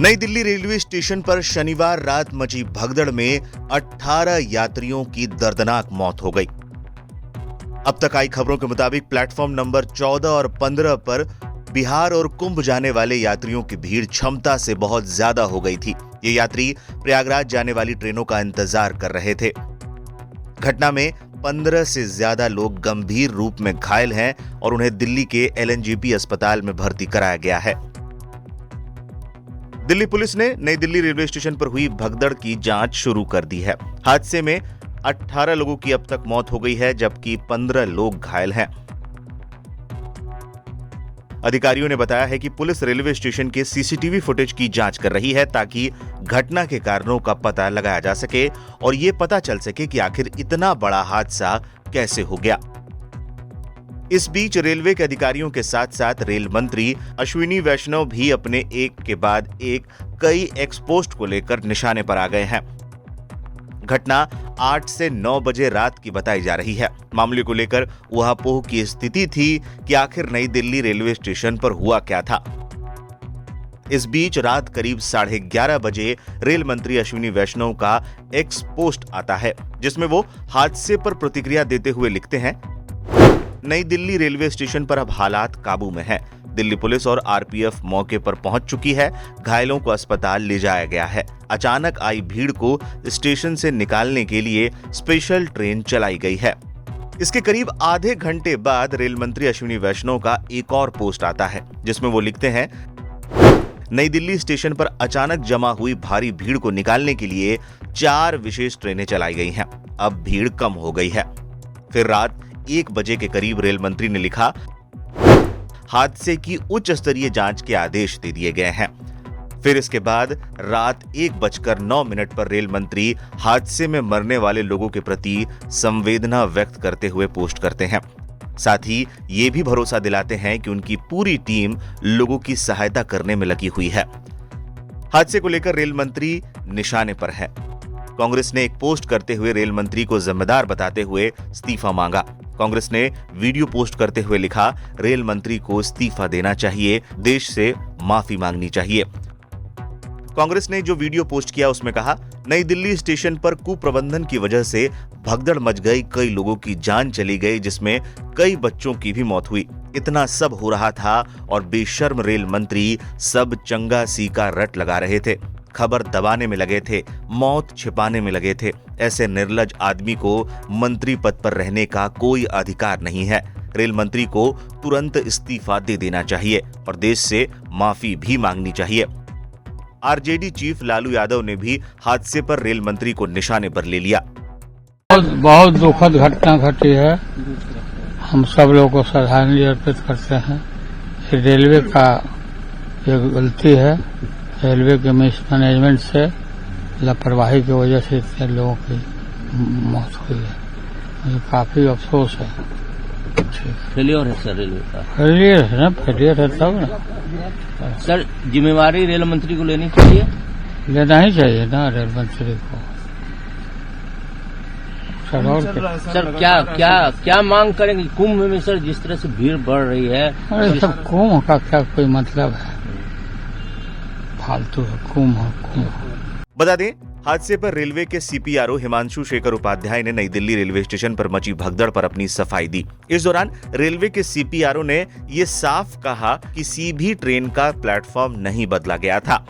नई Delhi railway station पर शनिवार रात मची भगदड़ में 18 यात्रियों की दर्दनाक मौत हो गई। अब तक आई खबरों के मुताबिक प्लेटफॉर्म नंबर 14 और 15 पर बिहार और कुंभ जाने वाले यात्रियों की भीड़ क्षमता से बहुत ज्यादा हो गई थी। ये यात्री प्रयागराज जाने वाली ट्रेनों का इंतजार कर रहे थे। घटना में 15 से ज्यादा लोग गंभीर रूप में घायल हैं और उन्हें दिल्ली के एलएनजेपी अस्पताल में भर्ती कराया गया है। दिल्ली पुलिस ने नई दिल्ली रेलवे स्टेशन पर हुई भगदड़ की जांच शुरू कर दी है। हादसे में 18 लोगों की अब तक मौत हो गई है, जबकि 15 लोग घायल हैं। अधिकारियों ने बताया है कि पुलिस रेलवे स्टेशन के सीसीटीवी फुटेज की जांच कर रही है ताकि घटना के कारणों का पता लगाया जा सके और ये पता चल सके कि आखिर इतना बड़ा हादसा कैसे हो गया। इस बीच रेलवे के अधिकारियों के साथ साथ रेल मंत्री अश्विनी वैष्णव भी अपने एक के बाद एक कई एक्सपोस्ट को लेकर निशाने पर आ गए हैं। घटना 8 से 9 बजे रात की बताई जा रही है। मामले को लेकर ऊहापोह की स्थिति थी कि आखिर नई दिल्ली रेलवे स्टेशन पर हुआ क्या था। इस बीच रात करीब 11:30 बजे रेल मंत्री अश्विनी वैष्णव का एक्स पोस्ट आता है, जिसमें वो हादसे पर प्रतिक्रिया देते हुए लिखते हैं, नई दिल्ली रेलवे स्टेशन पर अब हालात काबू में है। दिल्ली पुलिस और आरपीएफ मौके पर पहुंच चुकी है। घायलों को अस्पताल ले जाया गया है। अचानक आई भीड़ को स्टेशन से निकालने के लिए स्पेशल ट्रेन चलाई गई है। इसके करीब आधे घंटे बाद रेल मंत्री अश्विनी वैष्णव का एक और पोस्ट आता है, जिसमें वो लिखते हैं, नई दिल्ली स्टेशन पर अचानक जमा हुई भारी भीड़ को निकालने के लिए 4 विशेष ट्रेनें चलाई गई हैं। अब भीड़ कम हो गई है। फिर रात 1 बजे के करीब रेल मंत्री ने लिखा, हादसे की उच्च स्तरीय जांच के आदेश दे दिए गए हैं। फिर इसके बाद रात 1:09 पर रेल मंत्री हादसे में मरने वाले लोगों के प्रति संवेदना व्यक्त करते हुए पोस्ट करते हैं। साथ ही ये भी भरोसा दिलाते हैं कि उनकी पूरी टीम लोगों की सहायता करने में लगी हुई है। हादसे को लेकर रेल मंत्री निशाने पर है। कांग्रेस ने एक पोस्ट करते हुए रेल मंत्री को जिम्मेदार बताते हुए इस्तीफा मांगा। कांग्रेस ने वीडियो पोस्ट करते हुए लिखा, रेल मंत्री को इस्तीफा देना चाहिए, देश से माफी मांगनी चाहिए। कांग्रेस ने जो वीडियो पोस्ट किया उसमें कहा, नई दिल्ली स्टेशन पर कुप्रबंधन की वजह से भगदड़ मच गई, कई लोगों की जान चली गई, जिसमें कई बच्चों की भी मौत हुई। इतना सब हो रहा था और बेशर्म रेल मंत्री सब चंगा सी का रट लगा रहे थे, खबर दबाने में लगे थे, मौत छिपाने में लगे थे। ऐसे निर्लज आदमी को मंत्री पद पर रहने का कोई अधिकार नहीं है। रेल मंत्री को तुरंत इस्तीफा दे देना चाहिए और देश से माफी भी मांगनी चाहिए। आरजेडी चीफ लालू यादव ने भी हादसे पर रेल मंत्री को निशाने पर ले लिया। बहुत दुखद घटना घटी है। हम सब लोगों को श्रद्धांजलि अर्पित करते हैं। रेलवे का ये गलती है। रेलवे के मैनेजमेंट से लापरवाही की वजह से इतने लोगों की मौत हुई है। मुझे काफी अफसोस है। फेलियर है सर रेलवे का। फेलियर है ना, फेलियर है तब ना सर। जिम्मेवारी रेल मंत्री को लेनी चाहिए, लेना ही चाहिए ना रेल मंत्री को। सर क्या मांग करेंगे कुंभ में सर, जिस तरह से भीड़ बढ़ रही है? अरे सब कुंभ का क्या कोई मतलब है, फालतू है कुंभ। बता दें, हादसे पर रेलवे के सीपीआरओ हिमांशु शेखर उपाध्याय ने नई दिल्ली रेलवे स्टेशन पर मची भगदड़ पर अपनी सफाई दी। इस दौरान रेलवे के सीपीआरओ ने ये साफ कहा कि किसी भी ट्रेन का प्लेटफॉर्म नहीं बदला गया था।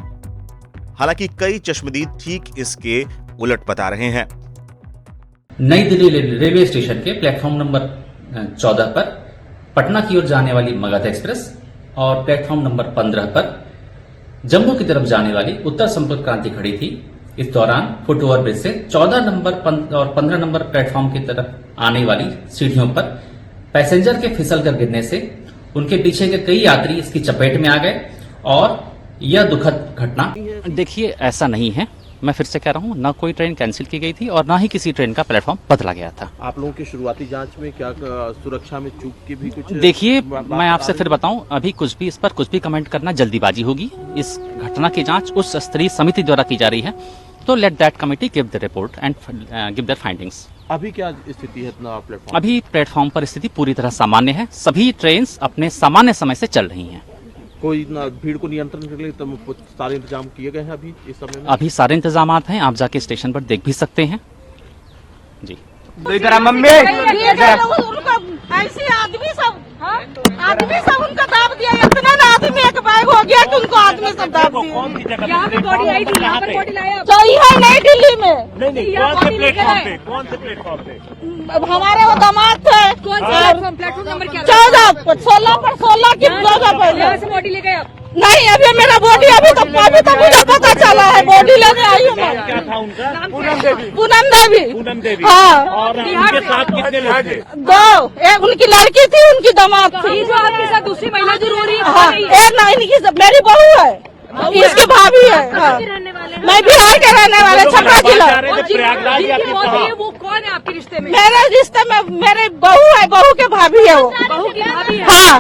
हालांकि कई चश्मदीद ठीक इसके उलट बता रहे हैं। नई दिल्ली रेलवे स्टेशन के प्लेटफॉर्म नंबर 14 पर पटना की ओर जाने वाली मगध एक्सप्रेस और प्लेटफॉर्म नंबर 15 पर जम्मू की तरफ जाने वाली उत्तर संपर्क क्रांति खड़ी थी। इस दौरान फुट ओवर ब्रिज से 14 नंबर और 15 नंबर प्लेटफॉर्म की तरफ आने वाली सीढ़ियों पर पैसेंजर के फिसलकर गिरने से उनके पीछे के कई यात्री इसकी चपेट में आ गए और यह दुखद घटना। देखिए, ऐसा नहीं है। मैं फिर से कह रहा हूँ, ना कोई ट्रेन कैंसिल की गई थी और ना ही किसी ट्रेन का प्लेटफॉर्म बदला गया था। आप लोगों की शुरुआती जांच में क्या सुरक्षा में चूक की भी कुछ? देखिए, मैं आपसे फिर बताऊं, अभी इस पर कुछ भी कमेंट करना जल्दीबाजी होगी। इस घटना की जांच उस स्तरीय समिति द्वारा की जा रही है, तो let that committee give the report and give their findings. अभी क्या स्थिति है प्लेटफॉर्म? अभी प्लेटफॉर्म पर स्थिति पूरी तरह सामान्य है। सभी ट्रेन अपने सामान्य समय से चल रही हैं। कोई भीड़ को नियंत्रण करने के लिए सारे इंतजाम किए गए हैं अभी इस समय में? अभी सारे इंतजाम हैं, आप जाके स्टेशन पर देख भी सकते हैं जी। ऐसे आदमी सब उनका दाब दिया, इतना ना आदमी एक बैग हो गया कि उनको आदमी सब दाब दिया। यहाँ पे बॉडी आई थी, यहाँ पर बॉडी लाया तो यहाँ नई दिल्ली में। कौन से प्लेटफॉर्म पे? हमारे वो दामाद थे। कौन सा प्लेटफॉर्म नंबर क्या? 14 पर 16 की जगह पर यहाँ से बॉडी ले गए आप? नहीं, अभी मेरा बॉडी अभी तो मुझे पता चला है, बॉडी लेने आई हूँ मैं। क्या था उनका? पूनम देवी। हाँ। और उनके साथ कितने लोग थे? 2, एक उनकी लड़की थी, उनकी दामाद थी। जो आपके साथ दूसरी महिला जो रो रही है? हाँ, एक ना इनकी मेरी बहू है, इसकी भाभी है। हाँ। मैं बिहार के रहने वाले, छपरा जिला। वो कौन है आपके रिश्ते में? मेरे रिश्ते में मेरी बहू है, बहू के भाभी है वो। बहू की भाभी है? हाँ,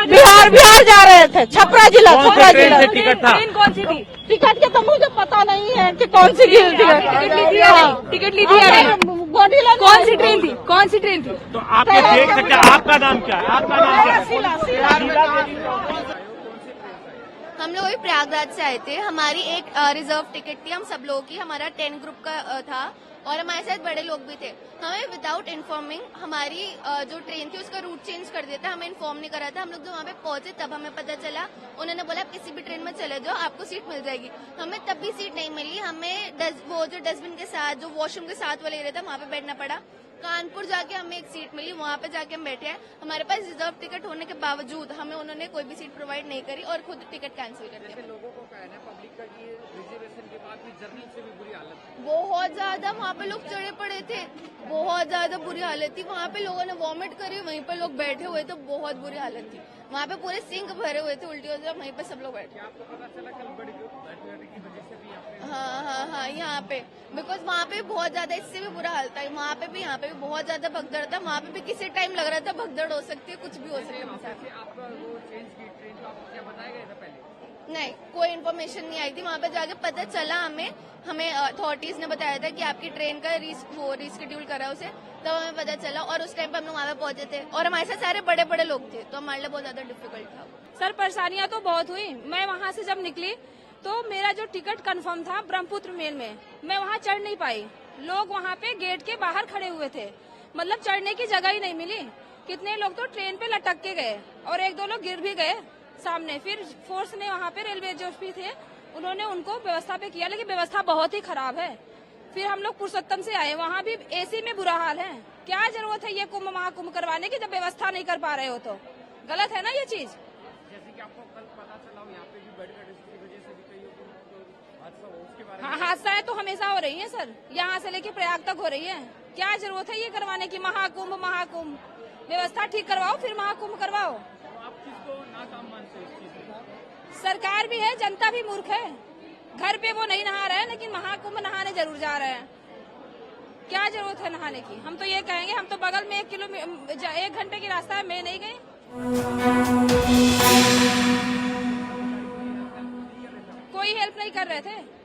बिहार जा रहे थे, छपरा जिला। टिकट था? ट्रेन कौन सी थी? टिकट के तो मुझे पता नहीं है कि कौन सी टिकट ली थी? टिकट ली थी? बॉडी कौन सी ट्रेन थी? कौन सी ट्रेन थी? तो आप ये देख सकते हैं। आपका नाम क्या है? आपका नाम क्या है? हम लोग प्रयागराज से आए थे। हमारी एक रिजर्व टिकट थी हम सब लोगों की, हमारा 10 ग्रुप का था और हमारे साथ बड़े लोग भी थे। हमें विदाउट इन्फॉर्मिंग हमारी जो ट्रेन थी उसका रूट चेंज कर दिया था, हमें इन्फॉर्म नहीं करा था। हम लोग जो वहाँ पे पहुंचे तब हमें पता चला, उन्होंने बोला आप किसी भी ट्रेन में चले जाओ, आपको सीट मिल जाएगी। हमें तब भी सीट नहीं मिली, हमें वो जो डस्टबिन के साथ, जो वॉशरूम के साथ वाला एरिया था वहाँ पे बैठना पड़ा। कानपुर जाके हमें एक सीट मिली, वहाँ पे जाके हम बैठे हैं। हमारे पास रिजर्व टिकट होने के बावजूद हमें उन्होंने कोई भी सीट प्रोवाइड नहीं करी और खुद टिकट कैंसिल कर दिया। लोगों को कहना है पब्लिक का कि रिजर्वेशन के बाद भी जर्नी से भी बुरी हालत, बहुत ज्यादा वहाँ पे लोग चढ़े पड़े थे, बहुत ज्यादा बुरी हालत थी। वहाँ पे लोगों ने वॉमिट करी, वहीं पे लोग बैठे हुए थे, बहुत बुरी हालत थी। वहाँ पे पूरे सिंक भरे हुए थे, उल्टी होती, वहीं पे सब लोग बैठे। हाँ, यहाँ पे बिकॉज वहाँ पे बहुत ज्यादा, इससे भी बुरा हाल था। वहाँ पे भी यहाँ पे भी बहुत ज्यादा भगदड़ था। वहाँ पे भी किसी टाइम लग रहा था भगदड़ हो सकती है, कुछ भी हो सकता है। नहीं, कोई इन्फॉर्मेशन नहीं आई थी। वहाँ पे जाके पता चला हमें अथॉरिटीज ने बताया था कि आपकी ट्रेन का रिस्केड्यूल करा उसे, तब हमें पता चला और उस टाइम पे हम लोग वहाँ पे पहुंचे थे और हमारे साथ सारे बड़े बड़े लोग थे, तो हमारे लिए बहुत ज्यादा डिफिकल्ट था। सर परेशानियां तो बहुत हुई। मैं वहाँ से जब निकली तो मेरा जो टिकट कंफर्म था ब्रह्मपुत्र मेल में, मैं वहाँ चढ़ नहीं पाई। लोग वहाँ पे गेट के बाहर खड़े हुए थे, मतलब चढ़ने की जगह ही नहीं मिली। कितने लोग तो ट्रेन पे लटक के गए और 1-2 लोग गिर भी गए सामने। फिर फोर्स ने वहाँ पे, रेलवे जो भी थे उन्होंने उनको व्यवस्था पे किया, लेकिन व्यवस्था बहुत ही खराब है। फिर हम लोग पुरुषोत्तम से आए, वहाँ भी एसी में बुरा हाल है। क्या जरूरत है ये कुंभ महाकुंभ करवाने की जब व्यवस्था नहीं कर पा रहे हो? तो गलत है ना ये चीज। जैसे कि आपको कल पता चला यहाँ पे भी बेड की वजह से भी कई हादसा हो, उसके बारे में? हाँ, हादसाएं तो हमेशा हो रही है सर, यहाँ से लेके प्रयाग तक हो रही है। क्या जरूरत है ये करवाने की? महाकुंभ व्यवस्था ठीक करवाओ, फिर महाकुंभ करवाओ। आप किसको नाकाम मानते हैं इस चीज में? सरकार भी है, जनता भी मूर्ख है। घर पे वो नहीं नहा रहे हैं, लेकिन महाकुंभ नहाने जरूर जा रहे हैं। क्या जरूरत है नहाने की? हम तो ये कहेंगे, हम तो बगल में 1 घंटे की रास्ता है, मैं नहीं गई। कोई हेल्प नहीं कर रहे थे।